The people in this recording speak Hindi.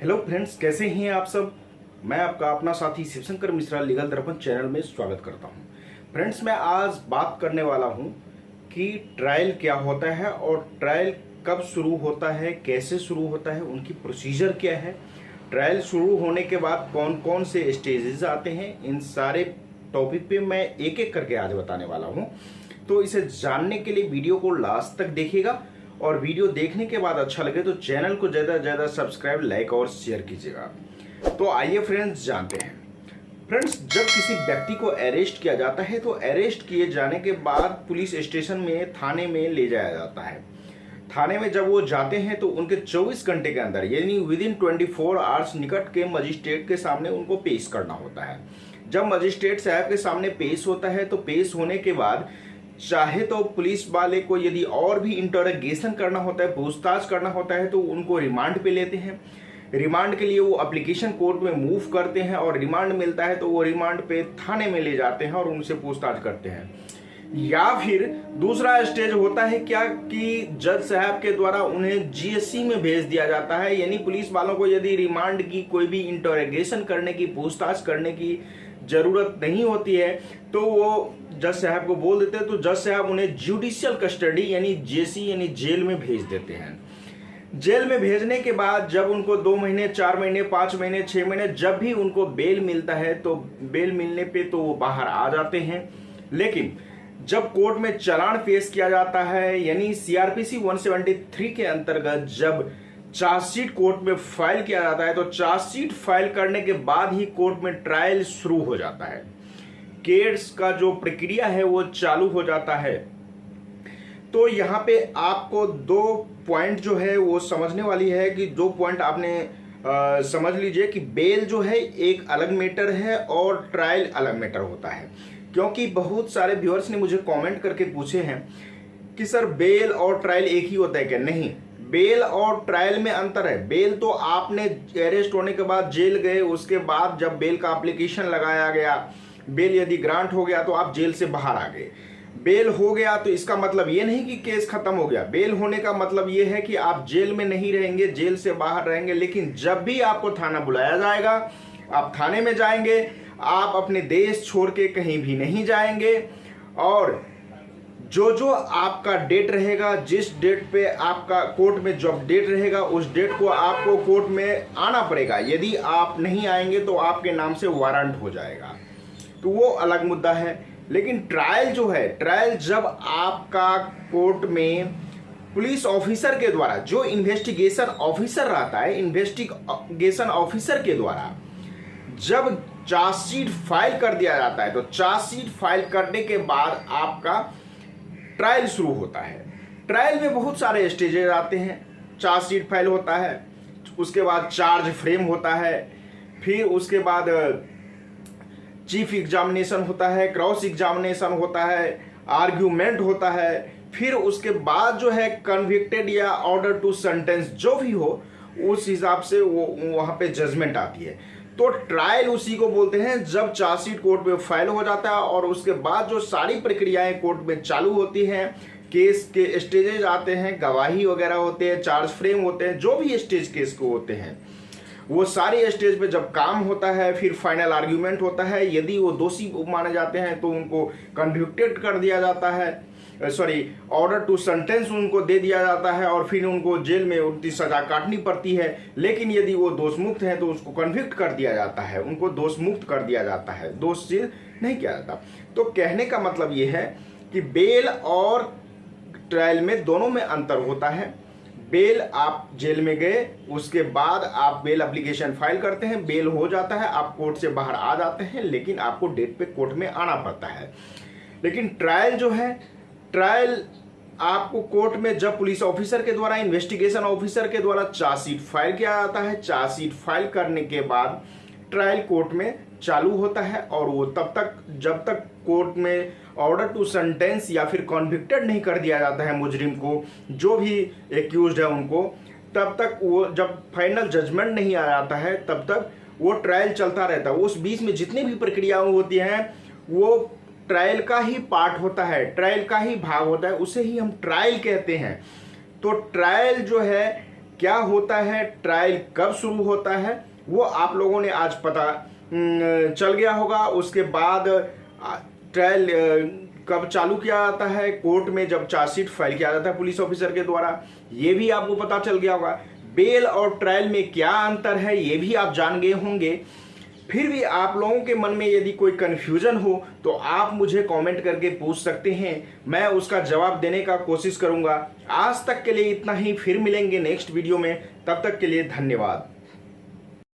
हेलो फ्रेंड्स, कैसे हैं आप सब। मैं आपका अपना साथी शिवशंकर मिश्रा लीगल दर्पण चैनल में स्वागत करता हूं। फ्रेंड्स, मैं आज बात करने वाला हूं कि ट्रायल क्या होता है और ट्रायल कब शुरू होता है, कैसे शुरू होता है, उनकी प्रोसीजर क्या है, ट्रायल शुरू होने के बाद कौन कौन से स्टेजेस आते हैं। इन सारे टॉपिक पे मैं एक एक करके आज बताने वाला हूं। तो इसे जानने के लिए वीडियो को लास्ट तक देखिएगा और वीडियो देखने के बाद अच्छा लगे तो चैनल को ज़्यादा से ज़्यादा सब्सक्राइब, लाइक और शेयर कीजिएगा। तो आइए फ्रेंड्स जानते हैं। फ्रेंड्स, जब किसी व्यक्ति को अरेस्ट किया जाता है तो अरेस्ट किए जाने के बाद पुलिस स्टेशन में, थाने में ले जाया जाता है। थाने में जब वो जाते हैं तो उनके 24 घंटे के अंदर यानी विदिन 24 आवर्स निकट के मजिस्ट्रेट के सामने उनको पेश करना होता है। जब मजिस्ट्रेट साहब के सामने पेश होता है तो पेश होने के बाद चाहे तो पुलिस वाले को यदि और भी इंटरोगेशन करना होता है, पूछताछ करना होता है, तो उनको रिमांड पे लेते हैं। रिमांड के लिए वो एप्लीकेशन कोर्ट में मूव करते हैं और रिमांड मिलता है तो वो रिमांड पे थाने में ले जाते हैं और उनसे पूछताछ करते हैं। या फिर दूसरा स्टेज होता है क्या कि जज साहब के द्वारा उन्हें जीएससी में भेज दिया जाता है। यानी पुलिस वालों को यदि रिमांड की कोई भी इंटरोगेशन करने की, पूछताछ करने की जरूरत नहीं होती है तो वो जज साहब को बोल देते हैं, तो जज साहब उन्हें जुडिशियल कस्टडी यानी जेसी यानी जेल में भेज देते हैं। जेल में भेजने के बाद जब उनको 2 महीने, 4 महीने, 5 महीने, 6 महीने जब भी उनको बेल मिलता है तो बेल मिलने पे तो वो बाहर आ जाते हैं। लेकिन जब कोर्ट में चालान पेश किया जाता है यानी सीआरपीसी 173 के अंतर्गत जब चार्जशीट कोर्ट में फाइल किया जाता है तो चार्जशीट फाइल करने के बाद ही कोर्ट में ट्रायल शुरू हो जाता है। केस का जो प्रक्रिया है वो चालू हो जाता है। तो यहाँ पे आपको 2 पॉइंट जो है वो समझने वाली है कि 2 पॉइंट आपने समझ लीजिए कि बेल जो है एक अलग मैटर है और ट्रायल अलग मैटर होता है। क्योंकि बहुत सारे व्यूअर्स ने मुझे कमेंट करके पूछे हैं कि सर बेल और ट्रायल एक ही होता है क्या। नहीं, बेल और ट्रायल में अंतर है। बेल तो आपने अरेस्ट होने के बाद जेल गए, उसके बाद जब बेल का एप्लीकेशन लगाया गया, बेल यदि ग्रांट हो गया तो आप जेल से बाहर आ गए। बेल हो गया तो इसका मतलब ये नहीं कि केस खत्म हो गया। बेल होने का मतलब ये है कि आप जेल में नहीं रहेंगे, जेल से बाहर रहेंगे। लेकिन जब भी आपको थाना बुलाया जाएगा आप थाने में जाएंगे, आप अपने देश छोड़ के कहीं भी नहीं जाएंगे और जो आपका डेट रहेगा, जिस डेट पे आपका कोर्ट में जब डेट रहेगा उस डेट को आपको कोर्ट में आना पड़ेगा। यदि आप नहीं आएंगे तो आपके नाम से वारंट हो जाएगा, तो वो अलग मुद्दा है। लेकिन ट्रायल जो है, ट्रायल जब आपका कोर्ट में पुलिस ऑफिसर के द्वारा, जो इन्वेस्टिगेशन ऑफिसर रहता है, इन्वेस्टिगेशन ऑफिसर के द्वारा जब चार्जशीट फाइल कर दिया जाता है तो चार्जशीट फाइल करने के बाद आपका ट्रायल शुरू होता है। ट्रायल में बहुत सारे स्टेजेस आते हैं। चार्जशीट फाइल होता है, उसके बाद चार्ज फ्रेम होता है, फिर उसके बाद चीफ एग्जामिनेशन होता है, क्रॉस एग्जामिनेशन होता है, आर्ग्यूमेंट होता है, फिर उसके बाद जो है कन्विक्टेड या ऑर्डर टू सेंटेंस जो भी हो उस हिसाब से वो वहाँ पे जजमेंट आती है। तो ट्रायल उसी को बोलते हैं जब चार्जशीट कोर्ट में फाइल हो जाता है और उसके बाद जो सारी प्रक्रियाएं कोर्ट में चालू होती हैं, केस के स्टेजेस आते हैं, गवाही वगैरह होते हैं, चार्ज फ्रेम होते हैं, जो भी स्टेज केस को होते हैं वो सारी स्टेज पे जब काम होता है, फिर फाइनल आर्ग्यूमेंट होता है। यदि वो दोषी माने जाते हैं तो उनको कन्विक्टेड कर दिया जाता है, ऑर्डर टू सेंटेंस उनको दे दिया जाता है और फिर उनको जेल में उनकी सजा काटनी पड़ती है। लेकिन यदि वो दोष मुक्त हैं तो उसको कन्विक्ट कर दिया जाता है, उनको दोष मुक्त कर दिया जाता है, दोष से नहीं किया जाता। तो कहने का मतलब ये है कि बेल और ट्रायल में दोनों में अंतर होता है। बेल आप जेल में गए, उसके बाद आप बेल एप्लीकेशन फाइल करते हैं, बेल हो जाता है, आप कोर्ट से बाहर आ जाते हैं, लेकिन आपको डेट पे कोर्ट में आना पड़ता है। लेकिन ट्रायल जो है, ट्रायल आपको कोर्ट में जब पुलिस ऑफिसर के द्वारा, इन्वेस्टिगेशन ऑफिसर के द्वारा चार्जशीट फाइल किया जाता है, चार्जशीट फाइल करने के बाद ट्रायल कोर्ट में चालू होता है और वो तब तक जब तक कोर्ट में ऑर्डर टू सेंटेंस या फिर कन्विक्टेड नहीं कर दिया जाता है मुजरिम को, जो भी एक्यूज्ड है उनको, तब तक वो जब फाइनल जजमेंट नहीं आ जाता है तब तक वो ट्रायल चलता रहता है। उस बीच में जितनी भी प्रक्रियाएं होती हैं वो ट्रायल का ही पार्ट होता है, ट्रायल का ही भाग होता है, उसे ही हम ट्रायल कहते हैं। तो ट्रायल जो है क्या होता है, ट्रायल कब शुरू होता है, वो आप लोगों ने आज पता चल गया होगा। उसके बाद ट्रायल कब चालू किया जाता है, कोर्ट में जब चार्जशीट फाइल किया जाता है पुलिस ऑफिसर के द्वारा, ये भी आपको पता चल गया होगा। बेल और ट्रायल में क्या अंतर है ये भी आप जान गए होंगे। फिर भी आप लोगों के मन में यदि कोई कन्फ्यूजन हो तो आप मुझे कमेंट करके पूछ सकते हैं, मैं उसका जवाब देने का कोशिश करूंगा। आज तक के लिए इतना ही, फिर मिलेंगे नेक्स्ट वीडियो में, तब तक के लिए धन्यवाद।